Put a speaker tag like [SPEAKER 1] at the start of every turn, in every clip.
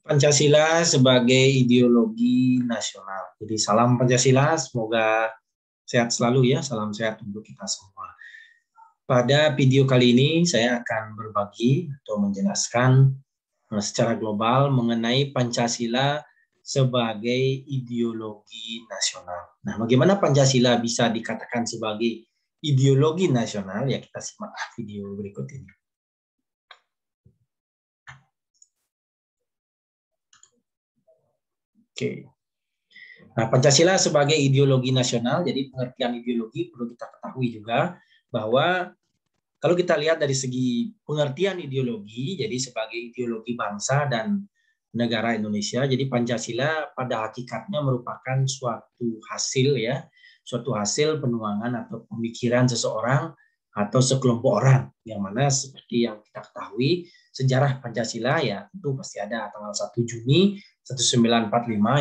[SPEAKER 1] Pancasila sebagai ideologi nasional. Jadi salam Pancasila, semoga sehat selalu ya, salam sehat untuk kita semua. Pada video kali ini saya akan berbagi atau menjelaskan secara global mengenai Pancasila sebagai ideologi nasional. Nah, bagaimana Pancasila bisa dikatakan sebagai ideologi nasional? Ya, kita simak video berikut ini. Oke. Nah, Pancasila sebagai ideologi nasional, jadi pengertian ideologi perlu kita ketahui juga bahwa kalau kita lihat dari segi pengertian ideologi, jadi sebagai ideologi bangsa dan negara Indonesia, jadi Pancasila pada hakikatnya merupakan suatu hasil ya, suatu hasil penuangan atau pemikiran seseorang atau sekelompok orang, yang mana seperti yang kita ketahui sejarah Pancasila ya itu pasti ada tanggal 1 Juni 1945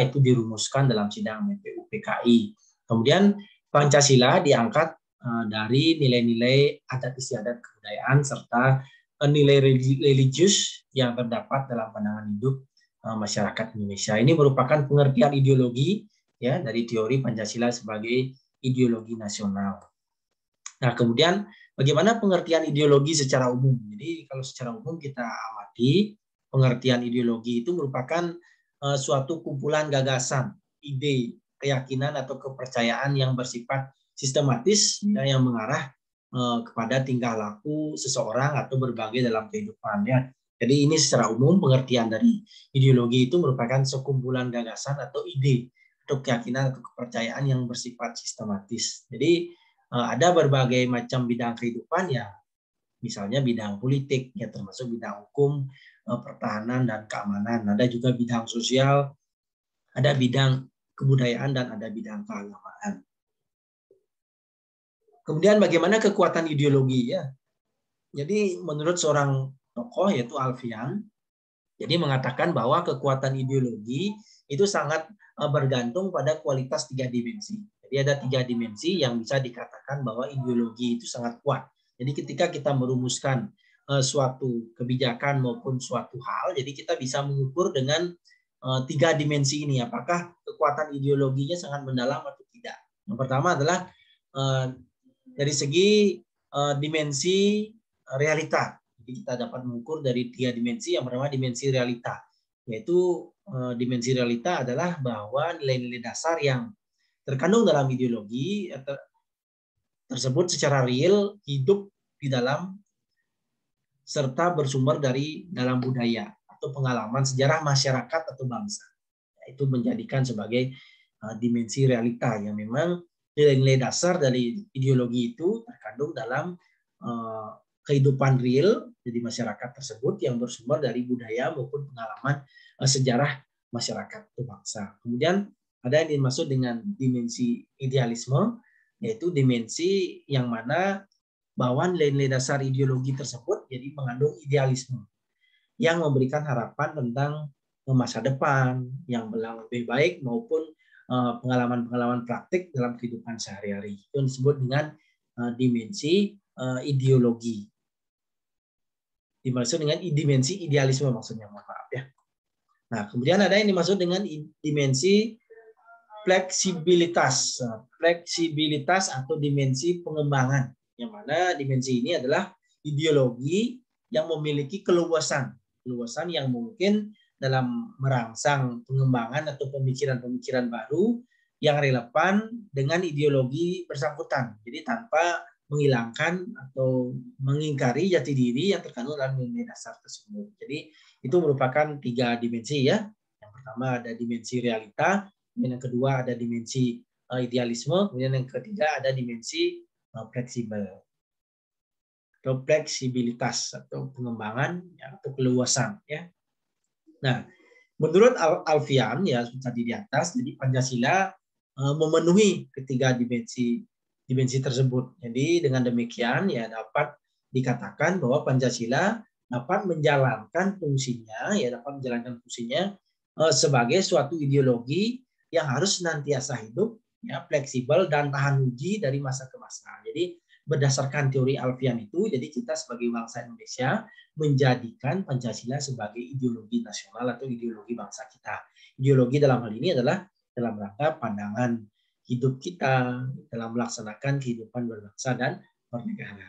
[SPEAKER 1] itu dirumuskan dalam sidang MPU PKI. Kemudian Pancasila diangkat dari nilai-nilai adat istiadat kebudayaan serta nilai religius yang terdapat dalam pandangan hidup masyarakat Indonesia. Ini merupakan pengertian ideologi ya dari teori Pancasila sebagai ideologi nasional. Nah, kemudian bagaimana pengertian ideologi secara umum? Jadi kalau secara umum kita amati pengertian ideologi itu merupakan suatu kumpulan gagasan, ide, keyakinan atau kepercayaan yang bersifat sistematis ya, yang mengarah kepada tingkah laku seseorang atau berbagai dalam kehidupannya. Jadi ini secara umum pengertian dari ideologi itu merupakan sekumpulan gagasan atau ide atau keyakinan atau kepercayaan yang bersifat sistematis. Jadi ada berbagai macam bidang kehidupan ya, misalnya bidang politik ya termasuk bidang hukum, pertahanan dan keamanan. Ada juga bidang sosial, ada bidang kebudayaan dan ada bidang keagamaan. Kemudian bagaimana kekuatan ideologi ya? Jadi menurut seorang tokoh yaitu Alfian, jadi mengatakan bahwa kekuatan ideologi itu sangat bergantung pada kualitas 3 dimensi. Jadi ada 3 dimensi yang bisa dikatakan bahwa ideologi itu sangat kuat. Jadi ketika kita merumuskan suatu kebijakan maupun suatu hal, jadi kita bisa mengukur dengan 3 dimensi ini, apakah kekuatan ideologinya sangat mendalam atau tidak. Yang pertama adalah dari segi dimensi realita. Jadi kita dapat mengukur dari 3 dimensi. Yang pertama dimensi realita, yaitu dimensi realita adalah bahwa nilai-nilai dasar yang terkandung dalam ideologi tersebut secara real hidup di dalam serta bersumber dari dalam budaya atau pengalaman sejarah masyarakat atau bangsa. Itu menjadikan sebagai dimensi realita yang memang nilai-nilai dasar dari ideologi itu terkandung dalam kehidupan real di masyarakat tersebut yang bersumber dari budaya maupun pengalaman sejarah masyarakat atau bangsa. Kemudian ada yang dimaksud dengan dimensi idealisme, yaitu dimensi yang mana bahwa nilai-nilai dasar ideologi tersebut jadi mengandung idealisme yang memberikan harapan tentang masa depan yang lebih baik maupun pengalaman-pengalaman praktik dalam kehidupan sehari-hari. Itu disebut dengan dimensi ideologi. Dimaksud dengan dimensi idealisme maksudnya, maaf ya. Nah, kemudian ada yang dimaksud dengan dimensi fleksibilitas. Fleksibilitas atau dimensi pengembangan. Yang mana dimensi ini adalah ideologi yang memiliki keluasan yang mungkin dalam merangsang pengembangan atau pemikiran-pemikiran baru yang relevan dengan ideologi bersangkutan. Jadi tanpa menghilangkan atau mengingkari jati diri yang terkandung dalam nilai dasar tersebut. Jadi itu merupakan 3 dimensi ya. Yang pertama ada dimensi realita, kemudian yang kedua ada dimensi idealisme, kemudian yang ketiga ada dimensi fleksibel atau fleksibilitas atau pengembangan ya, atau keluasan ya. Nah, menurut Alfian ya tadi di atas, jadi Pancasila memenuhi ketiga dimensi tersebut. Jadi dengan demikian ya dapat dikatakan bahwa Pancasila dapat menjalankan fungsinya sebagai suatu ideologi yang harus senantiasa hidup ya, fleksibel dan tahan uji dari masa ke masa. Jadi berdasarkan teori Alfian itu, jadi kita sebagai bangsa Indonesia menjadikan Pancasila sebagai ideologi nasional atau ideologi bangsa kita. Ideologi dalam hal ini adalah dalam rangka pandangan hidup kita dalam melaksanakan kehidupan berbangsa dan bernegara.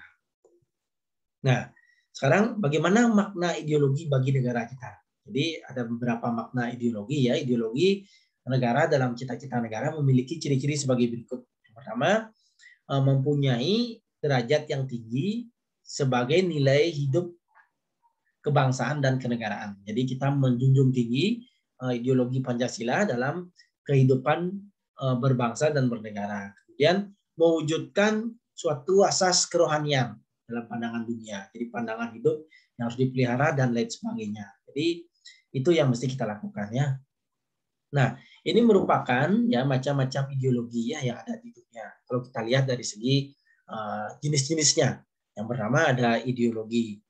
[SPEAKER 1] Nah, sekarang bagaimana makna ideologi bagi negara kita? Jadi ada beberapa makna ideologi ya. Ideologi negara dalam cita-cita negara memiliki ciri-ciri sebagai berikut. Yang pertama, mempunyai derajat yang tinggi sebagai nilai hidup kebangsaan dan kenegaraan. Jadi kita menjunjung tinggi ideologi Pancasila dalam kehidupan berbangsa dan bernegara. Kemudian mewujudkan suatu asas kerohanian dalam pandangan dunia. Jadi pandangan hidup yang harus dipelihara dan lain sebagainya. Jadi itu yang mesti kita lakukan ya. Nah, ini merupakan ya macam-macam ideologi ya yang ada di dunia. Kalau kita lihat dari segi jenis-jenisnya. Yang pertama ada ideologi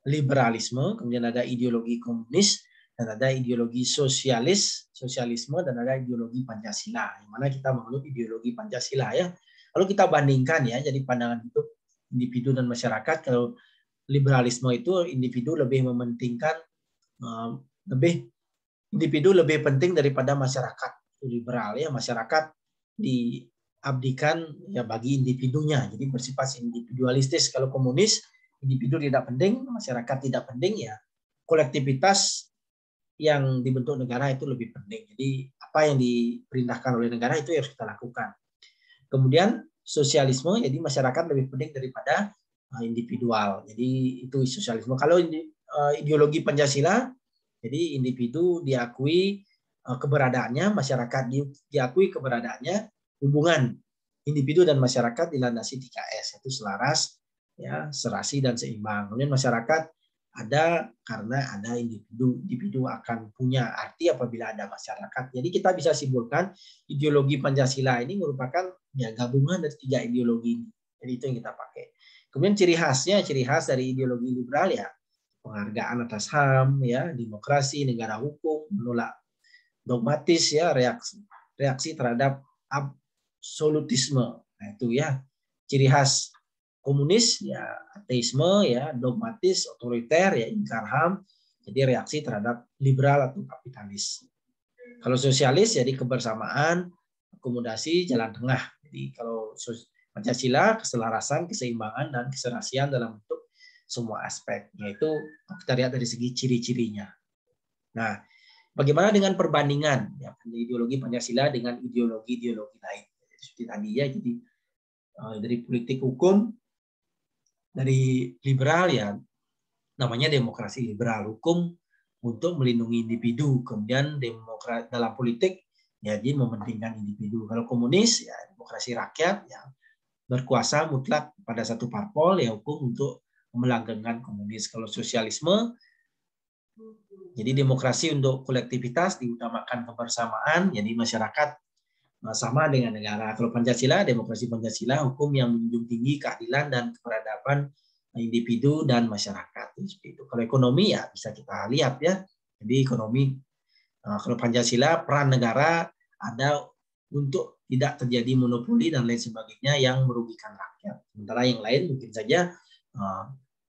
[SPEAKER 1] liberalisme, kemudian ada ideologi komunis, dan ada ideologi sosialisme, dan ada ideologi Pancasila. Yang mana kita menganut ideologi Pancasila ya. Lalu kita bandingkan ya, jadi pandangan hidup individu dan masyarakat. Kalau liberalisme itu individu lebih mementingkan individu lebih penting daripada masyarakat. Itu liberal ya, masyarakat diabdikan ya bagi individunya. Jadi bersifat individualistis. Kalau komunis, individu tidak penting, masyarakat tidak penting ya. Kolektivitas yang dibentuk negara itu lebih penting. Jadi apa yang diperintahkan oleh negara itu harus kita lakukan. Kemudian sosialisme, jadi masyarakat lebih penting daripada individual. Jadi itu sosialisme. Kalau ideologi Pancasila, jadi individu diakui keberadaannya, masyarakat diakui keberadaannya, hubungan individu dan masyarakat dilandasi 3S, yaitu selaras, ya, serasi dan seimbang. Kemudian masyarakat ada karena ada individu. Individu akan punya arti apabila ada masyarakat. Jadi kita bisa simpulkan ideologi Pancasila ini merupakan ya gabungan dari 3 ideologi ini. Jadi itu yang kita pakai. Kemudian ciri khas dari ideologi liberal ya penghargaan atas HAM, ya, demokrasi, negara hukum, menolak dogmatis, ya, reaksi terhadap absolutisme. Nah, itu ya ciri khas komunis, ya, ateisme, ya, dogmatis, otoriter, ya, ingkar HAM, jadi reaksi terhadap liberal atau kapitalis. Kalau sosialis, jadi kebersamaan, akomodasi, jalan tengah. Jadi kalau Pancasila, keselarasan, keseimbangan, dan keserasian dalam bentuk semua aspek, yaitu kita lihat dari segi ciri-cirinya. Nah, bagaimana dengan perbandingan ya, ideologi Pancasila dengan ideologi-ideologi lain? Seperti tadi ya, jadi dari politik hukum, dari liberal ya, namanya demokrasi liberal, hukum untuk melindungi individu. Kemudian dalam politik ya, jadi mementingkan individu. Kalau komunis ya demokrasi rakyat, ya berkuasa mutlak pada satu parpol, ya hukum untuk melanggengkan komunis. Kalau sosialisme, jadi demokrasi untuk kolektivitas, diutamakan kebersamaan, jadi masyarakat sama dengan negara. Kalau Pancasila, demokrasi Pancasila, hukum yang menjunjung tinggi keadilan dan keberadaban individu dan masyarakat. Seperti itu. Kalau ekonomi ya bisa kita lihat ya. Jadi ekonomi, kalau Pancasila, peran negara ada untuk tidak terjadi monopoli dan lain sebagainya yang merugikan rakyat. Sementara yang lain mungkin saja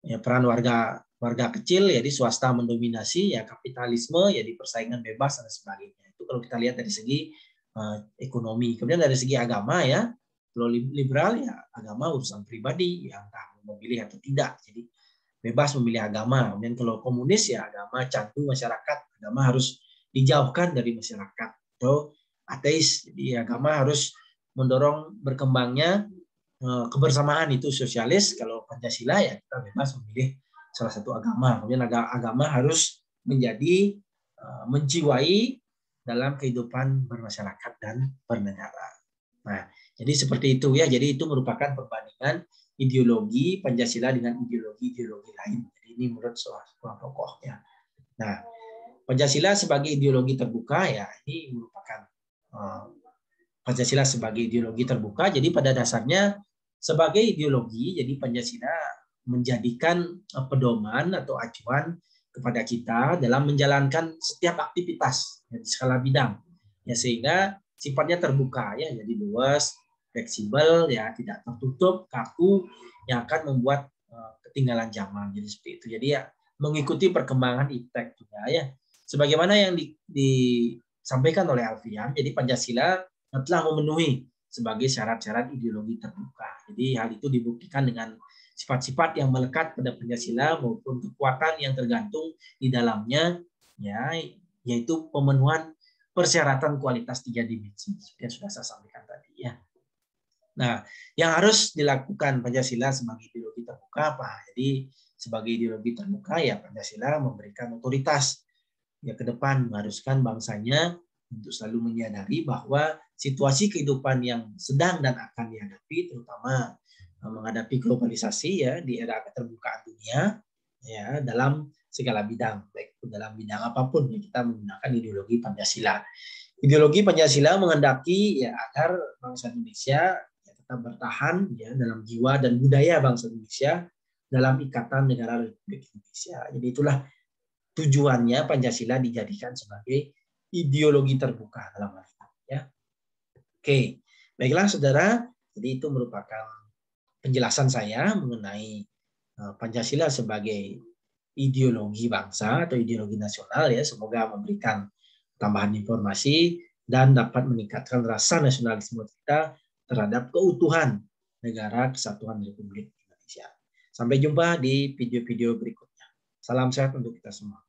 [SPEAKER 1] ya, peran warga kecil, jadi swasta mendominasi, ya kapitalisme, jadi persaingan bebas dan sebagainya. Itu kalau kita lihat dari segi ekonomi. Kemudian dari segi agama ya, kalau liberal ya agama urusan pribadi, ya entah memilih atau tidak. Jadi bebas memilih agama. Kemudian kalau komunis ya agama candu masyarakat, agama harus dijauhkan dari masyarakat. Atau ateis, jadi agama harus mendorong berkembangnya kebersamaan, itu sosialis. Kalau Pancasila ya kita bebas memilih salah satu agama. Kemudian agama harus menjadi menjiwai dalam kehidupan bermasyarakat dan bernegara. Nah, jadi seperti itu ya. Jadi itu merupakan perbandingan ideologi Pancasila dengan ideologi-ideologi lain. Jadi ini menurut soal tokohnya. Nah, Pancasila sebagai ideologi terbuka ya ini merupakan Pancasila sebagai ideologi terbuka. Jadi pada dasarnya sebagai ideologi, jadi Pancasila menjadikan pedoman atau acuan kepada kita dalam menjalankan setiap aktivitas di skala bidang, ya, sehingga sifatnya terbuka ya, jadi luas, fleksibel, ya, tidak tertutup, kaku, yang akan membuat ketinggalan zaman. Jadi seperti itu. Jadi ya mengikuti perkembangan iptek juga ya. Sebagaimana yang disampaikan oleh Alfian, jadi Pancasila telah memenuhi sebagai syarat-syarat ideologi terbuka. Jadi hal itu dibuktikan dengan sifat-sifat yang melekat pada Pancasila maupun kekuatan yang tergantung di dalamnya, ya, yaitu pemenuhan persyaratan kualitas 3 dimensi seperti yang sudah saya sampaikan tadi ya. Nah, yang harus dilakukan Pancasila sebagai ideologi terbuka apa? Jadi sebagai ideologi terbuka ya Pancasila memberikan otoritas ya ke depan, mengharuskan bangsanya untuk selalu menyadari bahwa situasi kehidupan yang sedang dan akan dihadapi, terutama menghadapi globalisasi ya di era keterbukaan dunia ya dalam segala bidang, baik dalam bidang apapun ya, kita menggunakan ideologi Pancasila. Ideologi Pancasila menghendaki ya agar bangsa Indonesia ya, tetap bertahan ya dalam jiwa dan budaya bangsa Indonesia dalam ikatan negara Republik Indonesia. Jadi itulah tujuannya Pancasila dijadikan sebagai ideologi terbuka dalam hal ini ya. Oke, baiklah saudara, jadi itu merupakan penjelasan saya mengenai Pancasila sebagai ideologi bangsa atau ideologi nasional ya. Semoga memberikan tambahan informasi dan dapat meningkatkan rasa nasionalisme kita terhadap keutuhan negara kesatuan Republik Indonesia. Sampai jumpa di video-video berikutnya. Salam sehat untuk kita semua.